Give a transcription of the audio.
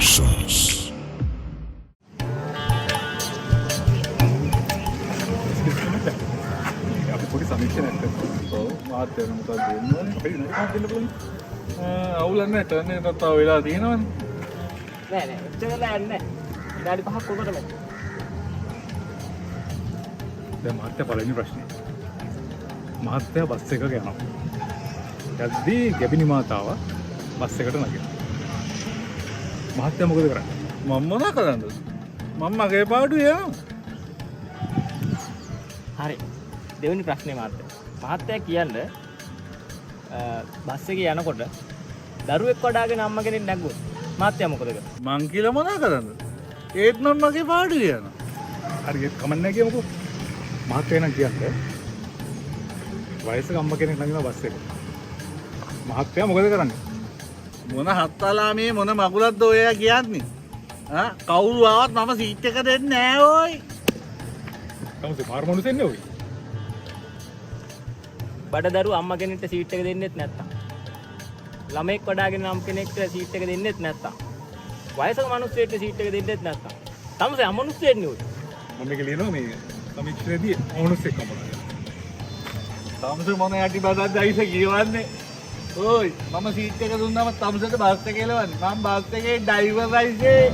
Versus. අපි පොඩි සමීක්ෂණයක් කරමු. ඔව් මාත් වෙන මොකද දෙන්නේ? අපි නෑ දෙන්න පුළුවන්. අවුලක් නෑ ටර්න් එකක් තව වෙලා තියෙනවනේ. නෑ නෑ එච්චර නෑ නෑ. විනාඩි 5ක් උඩටම. දැන් මාත් පළවෙනි ප්‍රශ්නේ. මහත්තයා බස් එකක යනවා. යද්දී ගැබිනි මාතාව බස් එකට නැගිටිනවා. මහත්තයා මොකද කරන්නේ? මම මොනා කරන්නද? මම මගේ පාඩුවේ යනවා. හරි. දෙවෙනි ප්‍රශ්නේ මහත්තයා. මහත්තයා කියන්නේ බස් එකේ යනකොට දරුවෙක් වඩාගෙන අම්ම කෙනෙක් නැග්ගොත් මහත්තයා මොකද කරන්නේ? මං කියලා මොනා කරන්නද? ඒත් මම මගේ පාඩුවේ යනවා. හරි ඒක කමක් නැහැ කියමුකෝ. මහත්තයා නම් කියන්නේ වයසක අම්ම කෙනෙක් නැගිනවා බස් එකට. මහත්තයා මොකද කරන්නේ? මොන හත්තලා මේ මොන මගුලක්ද ඔය කියන්නේ? කවුරු ආවත් මම සීට් එක දෙන්නේ නෑ ඕයි. කවුද මාර මොනුසෙන්නේ ඔය? බඩදරු අම්ම කෙනෙක්ට සීට් එක දෙන්නෙත් නැත්තම්. ළමෙක් වඩාගෙන නම් කෙනෙක්ට සීට් එක දෙන්නෙත් නැත්තම්. වයසක මිනිස්සෙක්ට සීට් එක දෙන්නෙත් නැත්තම්. තමසේ අමනුස්සයෙන්නේ ඔය. මම මේක ලියනවා මේ සමීක්ෂණයේදී මොනුසෙක් කමලා. තමසේ මොන යටි බදක්ද අයිස කියවන්නේ? ඕයි මම සීට් එක දුන්නාම තමසට බස් එක එලවන්නේ. මම බස් එකේ ඩ්‍රයිවර් අයිසේ.